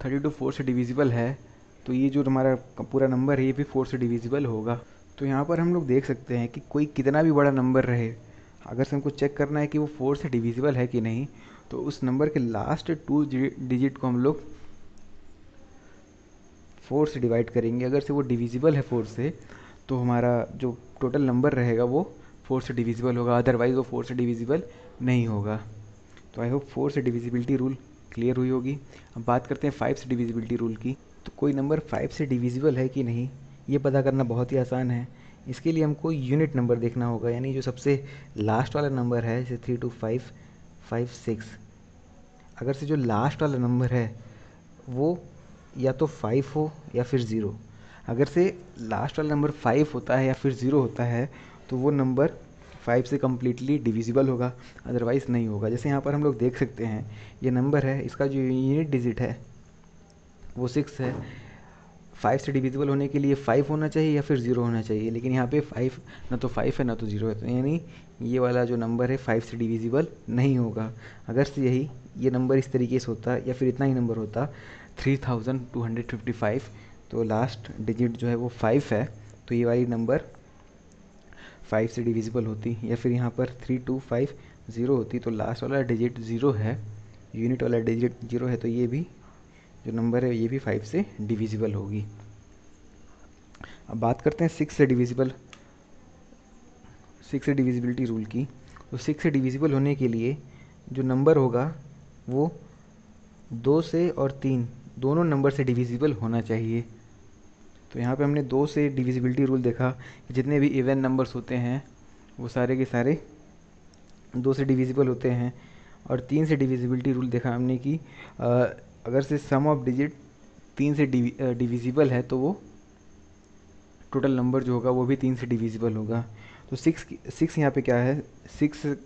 32 4 से डिविजिबल है, तो ये जो हमारा पूरा नंबर है ये भी 4 से डिविजिबल होगा। तो यहाँ पर हम लोग देख सकते हैं कि कोई कितना भी बड़ा नंबर रहे, अगर से हमको चेक करना है कि वो 4 से डिविजिबल है कि नहीं, तो उस नंबर के लास्ट 2 डिजिट को हम लोग 4 से डिवाइड करेंगे। अगर से वो डिविजिबल है 4 से, तो हमारा जो टोटल नंबर रहेगा वो 4 से डिविजिबल होगा, अदरवाइज़ वो 4 से डिविजिबल नहीं होगा। तो आई होप 4 से डिविजिबिलिटी रूल क्लियर हुई होगी। अब बात करते हैं 5 से डिविजिबिलिटी रूल की। तो कोई नंबर 5 से डिविजिबल है कि नहीं ये पता करना बहुत ही आसान है। इसके लिए हमको यूनिट नंबर देखना होगा, यानी जो सबसे लास्ट वाला नंबर है, जैसे 3 2 5 5 6, अगर से जो लास्ट वाला नंबर है वो या तो 5 हो या फिर 0। अगर से लास्ट वाला नंबर 5 होता है या फिर 0 होता है तो वो नंबर 5 से कम्प्लीटली डिविजिबल होगा, अदरवाइज़ नहीं होगा। जैसे यहाँ पर हम लोग देख सकते हैं ये नंबर है, इसका जो यूनिट डिजिट है वो 6 है। 5 से डिविजिबल होने के लिए 5 होना चाहिए या फिर 0 होना चाहिए, लेकिन यहाँ पे 5 ना तो 5 है ना तो 0 है, तो यानी ये वाला जो नंबर है 5 से डिविजिबल नहीं होगा। अगर से यही ये नंबर इस तरीके से होता या फिर इतना ही नंबर होता 3255, तो लास्ट डिजिट जो है वो 5 है, तो ये वाली नंबर 5 से डिविजिबल होती। या फिर यहाँ पर 3250 होती, तो लास्ट वाला डिजिट 0 है, यूनिट वाला डिजिट 0 है, तो ये भी जो नंबर है ये भी 5 से डिविजिबल होगी। अब बात करते हैं 6 से डिविजिबिलिटी रूल की। तो 6 से डिविजिबल होने के लिए जो नंबर होगा वो 2 से और 3 दोनों नंबर से डिविजिबल होना चाहिए। तो यहाँ पे हमने 2 से डिविजिबिलिटी रूल देखा कि जितने भी इवन नंबर्स होते हैं वो सारे के सारे 2 से डिविजिबल होते हैं। और 3 से डिविजिबिलिटी रूल देखा हमने कि अगर से सम ऑफ डिजिट 3 से डिविजिबल है तो वो टोटल नंबर जो होगा वो भी 3 से डिविजिबल होगा। तो 6 यहाँ पे क्या है, 6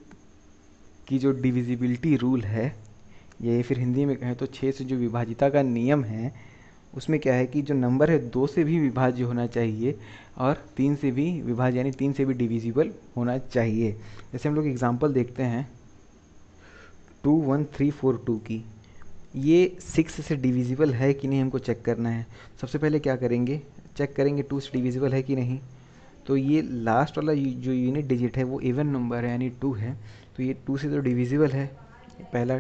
की जो डिविजिबिलिटी रूल है, ये फिर हिंदी में कहें तो 6 से जो विभाजिता का नियम है, उसमें क्या है कि जो नंबर है 2 से भी विभाज्य होना चाहिए और 3 से भी विभाज्य, यानी 3 से भी डिविजिबल होना चाहिए। जैसे हम लोग एग्जांपल देखते हैं 21342 की, ये 6 से डिविजिबल है कि नहीं हमको चेक करना है। सबसे पहले क्या करेंगे, चेक करेंगे 2 से डिविजिबल है कि नहीं। तो ये लास्ट वाला जो यूनिट डिजिट है वो इवन नंबर है, यानी 2 है, तो ये 2 से तो डिविजिबल है, पहला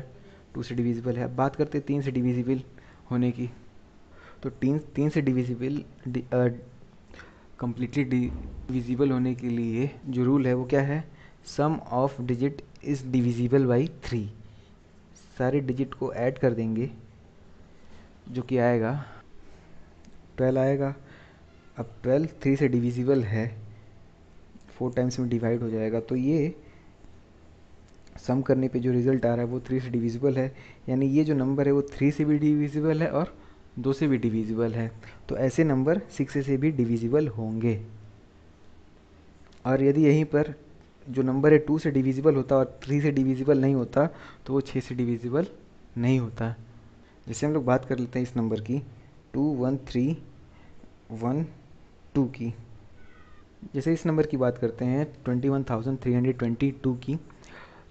2 से डिविजिबल है। अब बात करते हैं 3 से डिविजिबल होने की। तो 3 से डिविजिबल कम्प्लीटली डिविजिबल होने के लिए जो रूल है वो क्या है, sum of digit is divisible by 3। सारे डिजिट को ऐड कर देंगे जो कि आएगा 12 आएगा। अब 12 3 से डिविजिबल है, 4 टाइम्स में डिवाइड हो जाएगा, तो ये सम करने पे जो रिज़ल्ट आ रहा है वो 3 से डिविजिबल है, यानी ये जो नंबर है वो 3 से भी डिविजिबल है और 2 से भी डिविजिबल है। तो ऐसे नंबर 6 से भी डिविजिबल होंगे। और यदि यहीं पर जो नंबर है 2 से डिविजिबल होता और 3 से डिविजिबल नहीं होता तो वो 6 से डिविजिबल नहीं होता। जैसे हम लोग बात कर लेते हैं इस नंबर की 21312 की। जैसे इस नंबर की बात करते हैं 21322 की,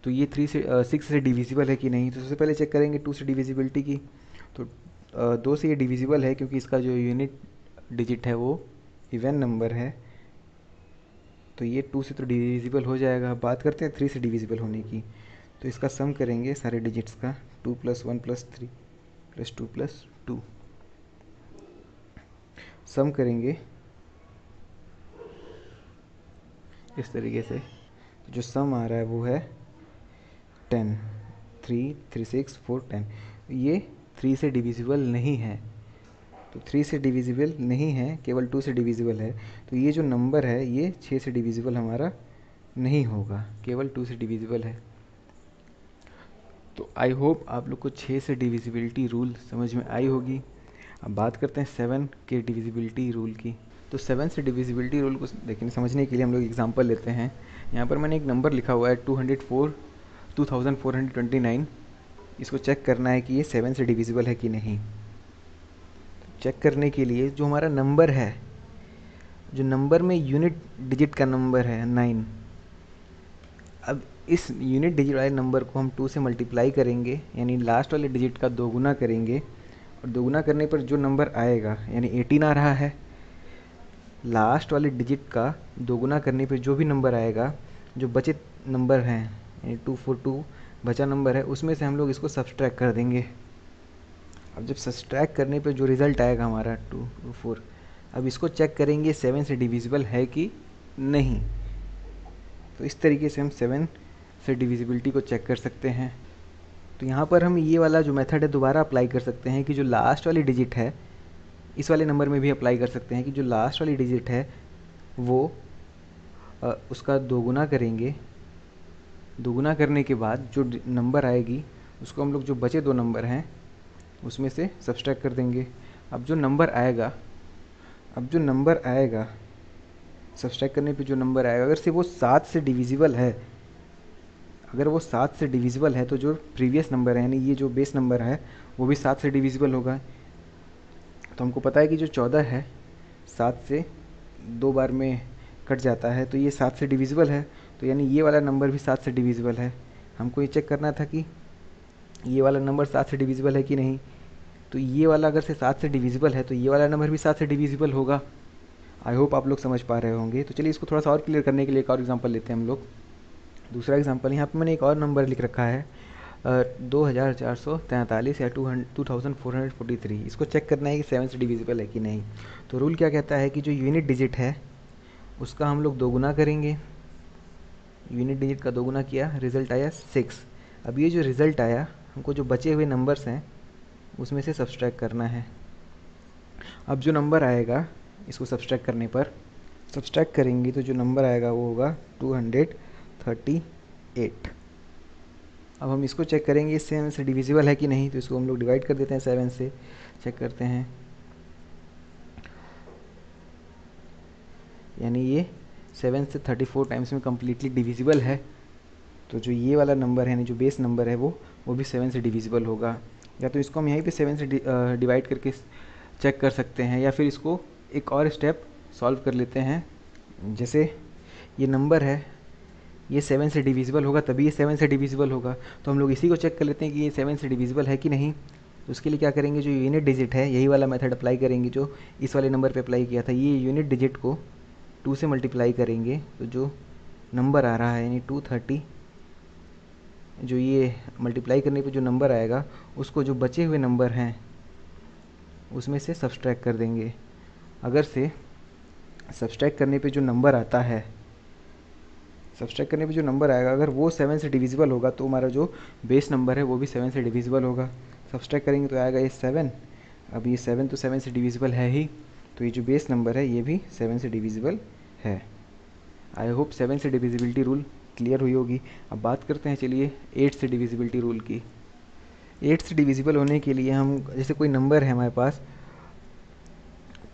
तो ये 6 से डिविजिबल है कि नहीं। तो सबसे पहले चेक करेंगे 2 से डिविजिबिलिटी की। तो 2 से ये डिविजिबल है क्योंकि इसका जो यूनिट डिजिट है वो इवन नंबर है, तो ये 2 से तो डिविजिबल हो जाएगा। बात करते हैं 3 से डिविजिबल होने की। तो इसका सम करेंगे सारे डिजिट्स का, 2 + 1 + 3 + 2 + 2, सम करेंगे इस तरीके से। जो सम आ रहा है वो है 10, 3 3 6 4 10। ये 3 से डिविजिबल नहीं है, तो 3 से डिविजिबल नहीं है, केवल 2 से डिविजिबल है। तो ये जो नंबर है ये 6 से डिविजिबल हमारा नहीं होगा, केवल 2 से डिविजिबल है। तो आई होप आप लोग को 6 से डिविजिबिलिटी रूल समझ में आई होगी। अब बात करते हैं 7 के डिविजिबिलिटी रूल की। तो 7 से डिविजिबिलिटी रूल को देखने समझने के लिए हम लोग एग्जांपल लेते हैं। यहाँ पर मैंने एक नंबर लिखा हुआ है 204 2429। इसको चेक करना है कि ये 7 से डिविजिबल है कि नहीं। तो चेक करने के लिए जो हमारा नंबर है, जो नंबर में यूनिट डिजिट का नंबर है 9, अब इस यूनिट डिजिट वाले नंबर को हम 2 से मल्टीप्लाई करेंगे, यानी लास्ट वाले डिजिट का दोगुना करेंगे, और दोगुना करने पर जो नंबर आएगा, यानी 18 आ रहा है, लास्ट वाले डिजिट का दोगुना करने पर जो भी नंबर आएगा, जो बचे नंबर हैं यानी 242 बचा नंबर है, उसमें से हम लोग इसको सब्सट्रैक्ट कर देंगे। अब जब सब्सट्रैक्ट करने पे जो रिज़ल्ट आएगा हमारा 224, अब इसको चेक करेंगे 7 से डिविजिबल है कि नहीं। तो इस तरीके से हम 7 से डिविजिबिलिटी को चेक कर सकते हैं। तो यहाँ पर हम ये वाला जो मेथड है दोबारा अप्लाई कर सकते हैं कि जो लास्ट वाली डिजिट है, इस वाले नंबर में भी अप्लाई कर सकते हैं कि जो लास्ट वाली डिजिट है वो उसका दोगुना करेंगे। दोगुना करने के बाद जो नंबर आएगी उसको हम लोग जो बचे 2 नंबर हैं उसमें से सब्सट्रैक्ट कर देंगे। अब जो नंबर आएगा सब्सट्रैक्ट करने पे जो नंबर आएगा, अगर से वो 7 से डिविजिबल है, अगर वो 7 से डिविजिबल है तो जो प्रीवियस नंबर है यानी ये जो बेस नंबर है वो भी 7 से डिविजिबल होगा। तो हमको पता है कि जो 14 है 7 से 2 बार में कट जाता है, तो ये 7 से डिविजिबल है। तो यानी ये वाला नंबर भी 7 से डिविजिबल है। हमको ये चेक करना था कि ये वाला नंबर 7 से डिविजिबल है कि नहीं। तो ये वाला अगर से 7 से डिविजिबल है तो ये वाला नंबर भी 7 से डिविजिबल होगा। आई होप आप लोग समझ पा रहे होंगे। तो चलिए इसको थोड़ा सा और क्लियर करने के लिए एक और एग्जांपल लेते हैं हम लोग। दूसरा एग्जांपल, यहाँ पे मैंने एक और नंबर लिख रखा है 2443 या 2443। इसको चेक करना है कि 7 से डिविजिबल है कि नहीं। तो रूल क्या कहता है कि जो यूनिट डिजिट है उसका हम लोग दोगुना करेंगे। यूनिट डिजिट का दोगुना किया, रिजल्ट आया 6। अब ये जो रिज़ल्ट आया हमको जो बचे हुए नंबर्स हैं उसमें से सब्सट्रैक्ट करना है। अब जो नंबर आएगा इसको सब्सट्रैक्ट करने पर सब्सट्रैक्ट करेंगे तो जो नंबर आएगा वो होगा 238। अब हम इसको चेक करेंगे इस 7 से डिविजिबल है कि नहीं। तो इसको हम लोग डिवाइड कर देते हैं 7 से, चेक करते हैं, यानी ये 7 से 34 टाइम्स में कम्प्लीटली डिविजिबल है। तो जो ये वाला नंबर है यानी जो बेस नंबर है वो भी 7 से डिविजिबल होगा। या तो इसको हम यहीं पे 7 से डिवाइड करके चेक कर सकते हैं, या फिर इसको एक और स्टेप सॉल्व कर लेते हैं। जैसे ये नंबर है ये 7 से डिविजिबल होगा तभी ये 7 से डिविजिबल होगा। तो हम लोग इसी को चेक कर लेते हैं कि ये 7 से डिविजिबल है कि नहीं। तो उसके लिए क्या करेंगे, जो यूनिट डिजिट है यही वाला मेथड अप्लाई करेंगे जो इस वाले नंबर पे अप्लाई किया था। ये यूनिट डिजिट को 2 से मल्टीप्लाई करेंगे तो जो नंबर आ रहा है यानी 230, जो ये मल्टीप्लाई करने पे जो नंबर आएगा उसको जो बचे हुए नंबर हैं उसमें से सब्सट्रैक्ट कर देंगे। अगर से सब्सट्रैक्ट करने पे जो नंबर आता है, सब्सट्रैक्ट करने पे जो नंबर आएगा अगर वो 7 से डिविजिबल होगा तो हमारा जो बेस नंबर है वो भी 7 से डिविजिबल होगा। सब्सट्रैक्ट करेंगे तो आएगा ये 7। अब ये 7 तो 7 से डिविजिबल है ही, तो ये जो बेस नंबर है ये भी 7 से डिविजिबल है। आई होप 7 से डिविजिबिलिटी रूल क्लियर हुई होगी। अब बात करते हैं चलिए 8 से डिविजिबिलिटी रूल की। 8 से डिविजिबल होने के लिए हम, जैसे कोई नंबर है हमारे पास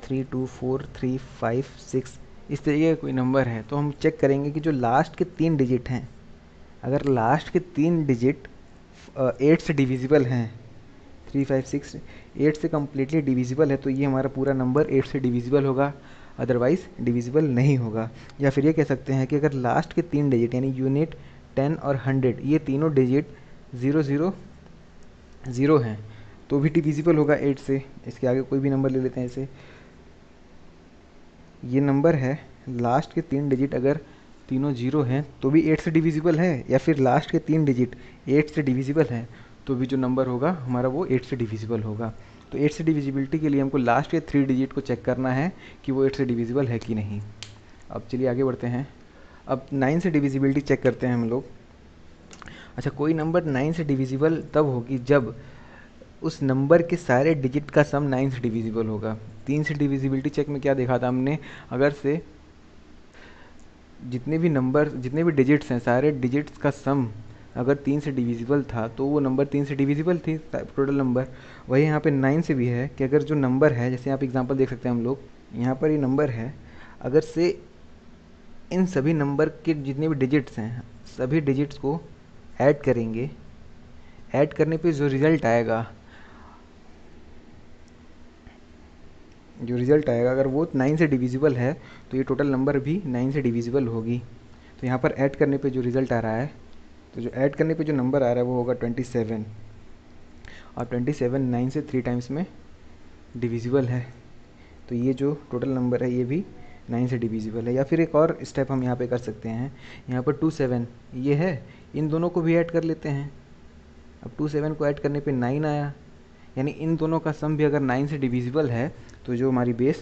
3 2 4 3 5 6, इस तरीके का कोई नंबर है, तो हम चेक करेंगे कि जो लास्ट के 3 डिजिट हैं, अगर लास्ट के 3 डिजिट 8 से डिविजिबल हैं, 3 5 6 8 से कम्प्लीटली डिविजिबल है, तो ये हमारा पूरा नंबर 8 से डिविजिबल होगा, अदरवाइज़ डिविजिबल नहीं होगा। या फिर ये कह सकते हैं कि अगर लास्ट के 3 डिजिट यानी यूनिट 10 और 100 ये तीनों डिजिट 0 0 0 हैं तो भी डिविजिबल होगा 8 से। इसके आगे कोई भी नंबर ले लेते हैं ऐसे, ये नंबर है लास्ट के 3 डिजिट अगर तीनों 0 हैं तो भी 8 से डिविजिबल है, या फिर लास्ट के 3 डिजिट 8 से डिविजिबल है तो भी जो नंबर होगा हमारा वो 8 से डिविजिबल होगा। तो 8 से डिविजिबिलिटी के लिए हमको लास्ट के 3 डिजिट को चेक करना है कि वो 8 से डिविजिबल है कि नहीं। अब चलिए आगे बढ़ते हैं। अब 9 से डिविजिबिलिटी चेक करते हैं हम लोग। अच्छा, कोई नंबर 9 से डिविजिबल तब होगी जब उस नंबर के सारे डिजिट का सम 9 से डिविजिबल होगा। 3 से डिविजिबिलिटी चेक में क्या देखा था हमने, अगर से जितने भी डिजिट्स हैं, सारे डिजिट्स का सम अगर 3 से डिविजिबल था तो वो नंबर 3 से डिविजिबल थी टोटल नंबर। वही यहाँ पे 9 से भी है कि अगर जो नंबर है, जैसे यहाँ पे एग्जांपल देख सकते हैं हम लोग, यहाँ पर ये नंबर है, अगर से इन सभी नंबर के जितने भी डिजिट्स हैं सभी डिजिट्स को ऐड करेंगे, ऐड करने पे जो रिज़ल्ट आएगा अगर वो 9 से डिविजिबल है तो ये टोटल नंबर भी 9 से डिविजिबल होगी। तो यहाँ पर ऐड करने पे जो रिज़ल्ट आ रहा है, तो जो ऐड करने पे जो नंबर आ रहा है वो होगा 27, और 27 9 से 3 टाइम्स में डिविजिबल है। तो ये जो टोटल नंबर है ये भी 9 से डिविजिबल है। या फिर एक और स्टेप हम यहाँ पे कर सकते हैं, यहाँ पर 27 ये है, इन दोनों को भी ऐड कर लेते हैं। अब 27 को ऐड करने पे 9 आया, यानी इन दोनों का सम भी अगर 9 से डिविजिबल है तो जो हमारी बेस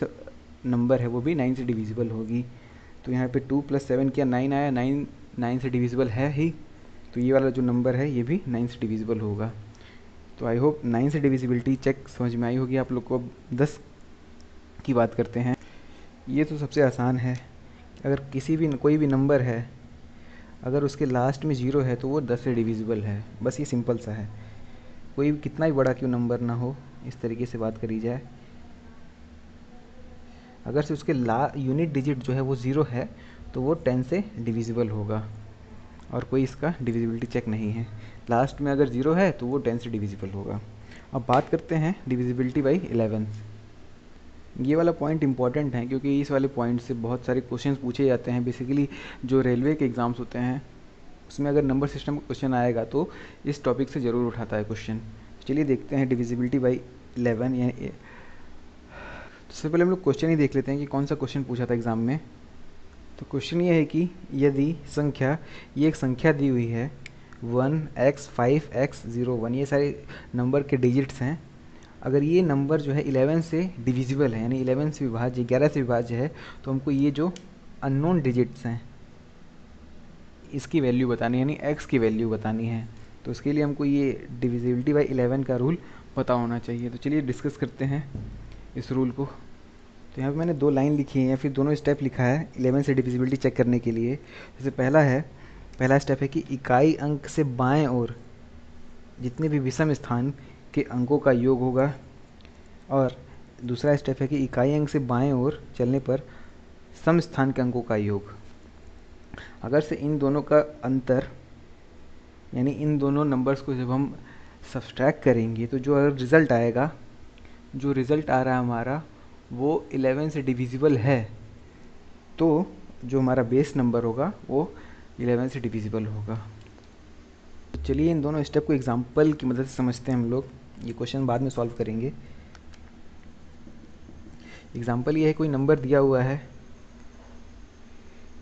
नंबर है वो भी 9 से डिविजिबल होगी। तो यहाँ पे 2 + 7 किया 9 आया, 9 से डिविजिबल है ही, तो ये वाला जो नंबर है ये भी 9 से डिविजिबल होगा। तो आई होप 9 से डिविजिबिलिटी चेक समझ में आई होगी आप लोग को। अब 10 की बात करते हैं। ये तो सबसे आसान है, अगर कोई भी नंबर है अगर उसके लास्ट में 0 है तो वो 10 से डिविजिबल है, बस ये सिंपल सा है। कोई भी कितना ही बड़ा क्यों नंबर ना हो, इस तरीके से बात करी जाए, अगर से उसके यूनिट डिजिट जो है वो 0 है तो वो 10 से डिविजिबल होगा, और कोई इसका डिविजिबिलिटी चेक नहीं है। लास्ट में अगर 0 है तो वो 10 से डिविजिबल होगा। अब बात करते हैं डिविजिबिलिटी बाई 11। ये वाला पॉइंट इंपॉर्टेंट है क्योंकि इस वाले पॉइंट से बहुत सारे क्वेश्चंस पूछे जाते हैं। बेसिकली जो रेलवे के एग्ज़ाम्स होते हैं उसमें अगर नंबर सिस्टम का क्वेश्चन आएगा तो इस टॉपिक से ज़रूर उठाता है क्वेश्चन। चलिए देखते हैं डिविजिबिलिटी बाई 11। यानी सबसे पहले हम लोग क्वेश्चन ही देख लेते हैं कि कौन सा क्वेश्चन पूछा था एग्ज़ाम में। तो क्वेश्चन ये है कि यदि ये एक संख्या दी हुई है 1x 5x 01, ये सारे नंबर के डिजिट्स हैं, अगर ये नंबर जो है 11 से डिविजिबल है, यानी 11 से विभाज्य, 11 से विभाज्य है, तो हमको ये जो अननोन डिजिट्स हैं इसकी वैल्यू बतानी है, यानी x की वैल्यू बतानी है। तो उसके लिए हमको ये डिविजिबिलिटी बाई 11 का रूल पता होना चाहिए। तो चलिए डिस्कस करते हैं इस रूल को। तो यहाँ पे मैंने 2 लाइन लिखी है या फिर दोनों स्टेप लिखा है 11 से डिविजिबिलिटी चेक करने के लिए। जैसे पहला स्टेप है कि इकाई अंक से बाएं ओर जितने भी विषम स्थान के अंकों का योग होगा, और दूसरा स्टेप है कि इकाई अंक से बाएं ओर चलने पर सम स्थान के अंकों का योग। अगर से इन दोनों का अंतर, यानी इन दोनों नंबर्स को जब हम सब्सट्रैक्ट करेंगे तो जो रिज़ल्ट आएगा, जो रिज़ल्ट आ रहा है हमारा वो 11 से डिविजिबल है, तो जो हमारा बेस नंबर होगा वो 11 से डिविजिबल होगा। तो चलिए इन दोनों स्टेप को एग्जांपल की मदद से समझते हैं हम लोग। ये क्वेश्चन बाद में सॉल्व करेंगे। एग्जांपल ये है, कोई नंबर दिया हुआ है,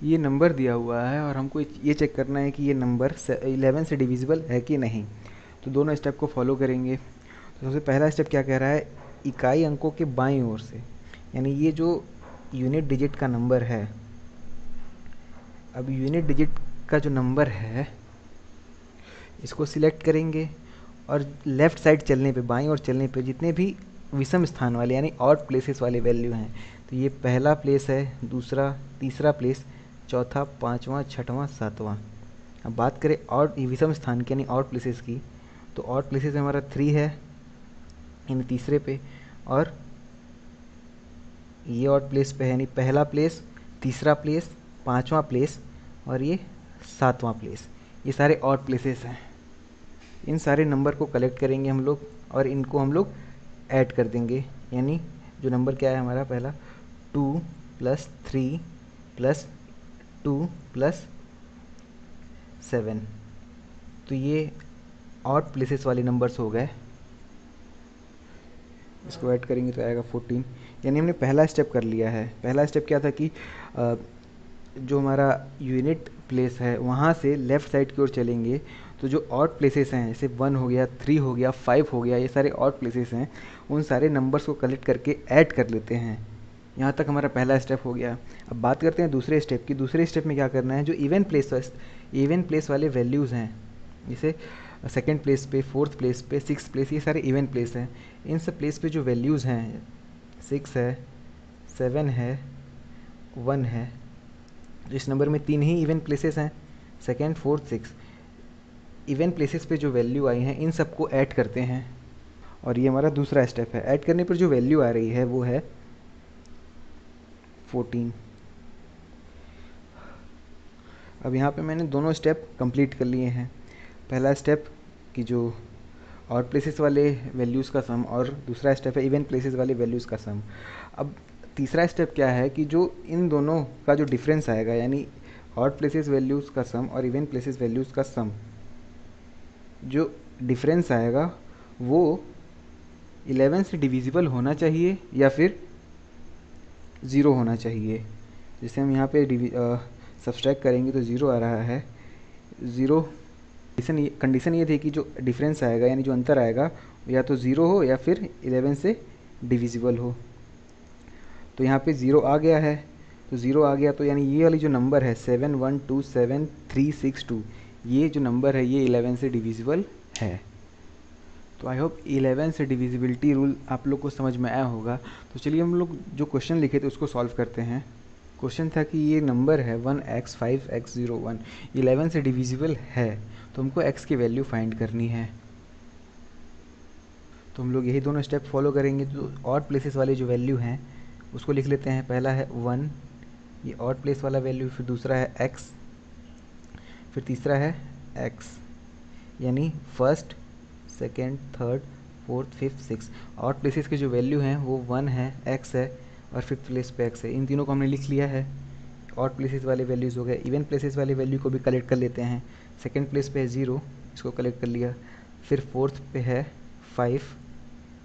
ये नंबर दिया हुआ है और हमको ये चेक करना है कि ये नंबर 11 से डिविजिबल है कि नहीं। तो दोनों स्टेप को फॉलो करेंगे। तो सबसे पहला स्टेप क्या कह रहा है, इकाई अंकों के बाईं ओर से, यानी ये जो यूनिट डिजिट का नंबर है, अब यूनिट डिजिट का जो नंबर है इसको सिलेक्ट करेंगे, और लेफ़्ट साइड चलने पे, बाईं ओर चलने पे जितने भी विषम स्थान वाले यानी ऑड प्लेसेस वाले वैल्यू हैं, तो ये पहला प्लेस है, दूसरा, तीसरा प्लेस, चौथा, पाँचवा, छठवां, सातवां। अब बात करें ऑड विषम स्थान की यानी ऑड प्लेसेस की, तो ऑड प्लेसेस हमारा 3 है यानी तीसरे पे, और ये ऑड प्लेस पे है यानी पहला प्लेस, तीसरा प्लेस, पाँचवा प्लेस और ये सातवां प्लेस। ये सारे ऑड प्लेसेस हैं। इन सारे नंबर को कलेक्ट करेंगे हम लोग और इनको हम लोग ऐड कर देंगे, यानी जो नंबर क्या है हमारा पहला 2 + 3 + 2 + 7, तो ये ऑड प्लेसेस वाले नंबर्स हो गए। इसको ऐड करेंगे तो आएगा 14, यानी हमने पहला स्टेप कर लिया है। पहला स्टेप क्या था कि जो हमारा यूनिट प्लेस है वहाँ से लेफ़्ट साइड की ओर चलेंगे, तो जो ऑड प्लेसेस हैं जैसे 1 हो गया, 3 हो गया, 5 हो गया, ये सारे ऑड प्लेसेस हैं, उन सारे नंबर्स को कलेक्ट करके ऐड कर लेते हैं। यहाँ तक हमारा पहला स्टेप हो गया। अब बात करते हैं दूसरे स्टेप की। दूसरे स्टेप में क्या करना है, जो इवन प्लेस वाले वैल्यूज़ हैं, जैसे सेकेंड प्लेस पे, फोर्थ प्लेस पे, सिक्स प्लेस, ये सारे इवन प्लेस हैं। इन सब प्लेस पे जो वैल्यूज़ हैं, 6 है, 7 है, 1 है, तो इस नंबर में 3 ही इवन प्लेसेस हैं, second, fourth, six. Even places पे जो वैल्यू आई हैं इन सबको ऐड करते हैं, और ये हमारा दूसरा स्टेप है। ऐड करने पर जो वैल्यू आ रही है वो है 14। अब यहाँ पे मैंने दोनों स्टेप कंप्लीट कर लिए हैं। पहला स्टेप कि जो ऑड प्लेसेस वाले वैल्यूज़ का सम, और दूसरा स्टेप है इवन प्लेसेस वाले वैल्यूज़ का सम। अब तीसरा स्टेप क्या है कि जो इन दोनों का जो डिफरेंस आएगा, यानी ऑड प्लेसेस वैल्यूज़ का सम और इवन प्लेसेस वैल्यूज़ का सम, जो डिफरेंस आएगा वो 11 से डिविजिबल होना चाहिए या फिर 0 होना चाहिए। जैसे हम यहाँ पे सब्सट्रैक्ट करेंगे तो 0 आ रहा है। 0 कंडीशन ये थी कि जो डिफरेंस आएगा यानी जो अंतर आएगा या तो 0 हो या फिर 11 से डिविजिबल हो। तो यहाँ पे 0 आ गया है, तो 0 आ गया तो यानी ये वाली जो नंबर है 7127 ये जो नंबर है ये 11 से डिविजिबल है। तो आई होप 11 से डिविजिबिलिटी रूल आप लोग को समझ में आया होगा। तो चलिए हम लोग जो क्वेश्चन लिखे थे उसको सॉल्व करते हैं। क्वेश्चन था कि ये नंबर है 1x 5x 0 1, 11 से डिविजिबल है, तो हमको x की वैल्यू फाइंड करनी है। तो हम लोग यही दोनों स्टेप फॉलो करेंगे। तो ऑड प्लेसेस वाले जो वैल्यू हैं उसको लिख लेते हैं। पहला है 1, ये ऑड प्लेस वाला वैल्यू, फिर दूसरा है x, फिर तीसरा है x, यानी first, second, third, fourth, fifth, six. Odd places के जो वैल्यू हैं वो 1 है, x है और फिफ्थ प्लेस पे x है। इन तीनों को हमने लिख लिया है। ऑड प्लेसेस वाले वैल्यूज़ हो गए। इवन प्लेसेस वाले वैल्यू को भी कलेक्ट कर लेते हैं। सेकेंड प्लेस पे है 0, इसको कलेक्ट कर लिया। फिर फोर्थ पे है 5,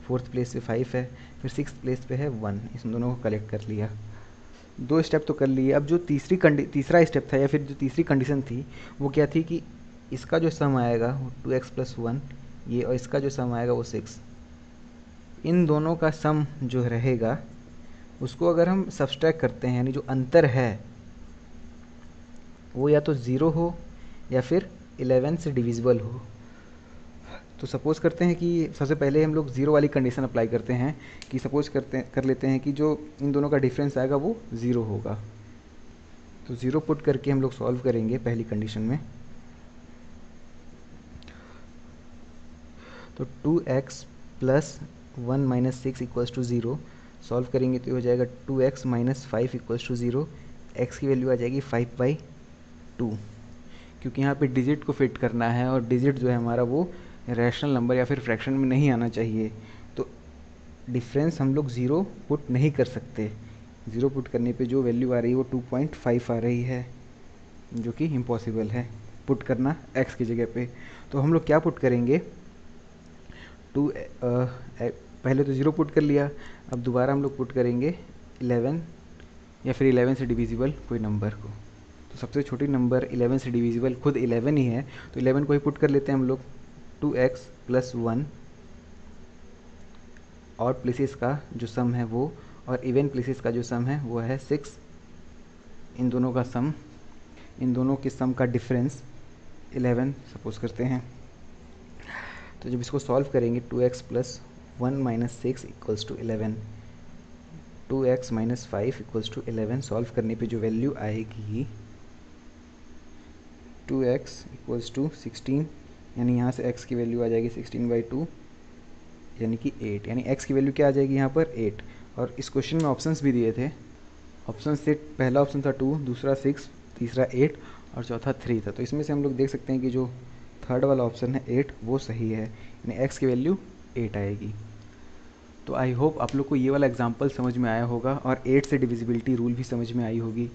फोर्थ प्लेस पे 5 है। फिर सिक्स प्लेस पे है 1, इन दोनों को कलेक्ट कर लिया। दो स्टेप तो कर लिए। अब जो तीसरा स्टेप था या फिर जो तीसरी कंडीशन थी वो क्या थी कि इसका जो सम आएगा वो 2x + 1 ये, और इसका जो सम आएगा वो 6। इन दोनों का सम जो रहेगा उसको अगर हम सब्सट्रैक्ट करते हैं, यानी जो अंतर है वो या तो 0 हो या फिर 11 से डिविजिबल हो। तो सपोज़ करते हैं कि सबसे पहले हम लोग 0 वाली कंडीशन अप्लाई करते हैं कि सपोज़ कर लेते हैं कि जो इन दोनों का डिफरेंस आएगा वो 0 होगा। तो 0 पुट करके हम लोग सॉल्व करेंगे पहली कंडीशन में। तो 2x + 1 - 6 = 0 सॉल्व करेंगे तो ये हो जाएगा 2x - 5 = 0। x की वैल्यू आ जाएगी 5/2, क्योंकि यहाँ पे डिजिट को फिट करना है और डिजिट जो है हमारा वो रैशनल नंबर या फिर फ्रैक्शन में नहीं आना चाहिए। तो डिफरेंस हम लोग 0 पुट नहीं कर सकते। 0 पुट करने पे जो वैल्यू आ रही है वो 2.5 आ रही है, जो कि इम्पॉसिबल है पुट करना x की जगह पे। तो हम लोग क्या पुट करेंगे, पहले तो 0 पुट कर लिया, अब दोबारा हम लोग पुट करेंगे 11 या फिर 11 से डिविजिबल कोई नंबर को। तो सबसे छोटी नंबर 11 से डिविजिबल खुद 11 ही है, तो 11 को ही पुट कर लेते हैं हम लोग। 2x + 1 और प्लेसेस का जो सम है वो, और इवन प्लेसेस का जो सम है वो है 6। इन दोनों का सम, इन दोनों के सम का डिफरेंस 11 सपोज करते हैं। तो जब इसको सॉल्व करेंगे 2x + 1 - 6 = 11, 2x - 5 = 11 सॉल्व करने पे जो वैल्यू आएगी 2x = 16, यानी यहाँ से x की वैल्यू आ जाएगी 16/2 यानी कि 8, यानी x की वैल्यू क्या आ जाएगी यहाँ पर 8। और इस क्वेश्चन में ऑप्शंस भी दिए थे। ऑप्शन से पहला ऑप्शन था 2, दूसरा 6, तीसरा 8 और चौथा 3 था। तो इसमें से हम लोग देख सकते हैं कि जो थर्ड वाला ऑप्शन है 8 वो सही है, यानी x की वैल्यू 8 आएगी। तो आई होप आप लोग को ये वाला एग्जाम्पल समझ में आया होगा और 8 से डिविजिबिलिटी रूल भी समझ में आई होगी।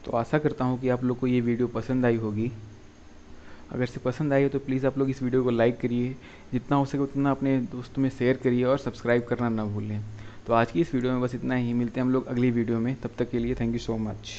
तो आशा करता हूँ कि आप लोग को ये वीडियो पसंद आई होगी। अगर से पसंद आई हो तो प्लीज़ आप लोग इस वीडियो को लाइक करिए, जितना हो सके उतना अपने दोस्तों में शेयर करिए और सब्सक्राइब करना ना भूलें। तो आज की इस वीडियो में बस इतना ही, मिलते हैं हम लोग अगली वीडियो में। तब तक के लिए थैंक यू सो मच।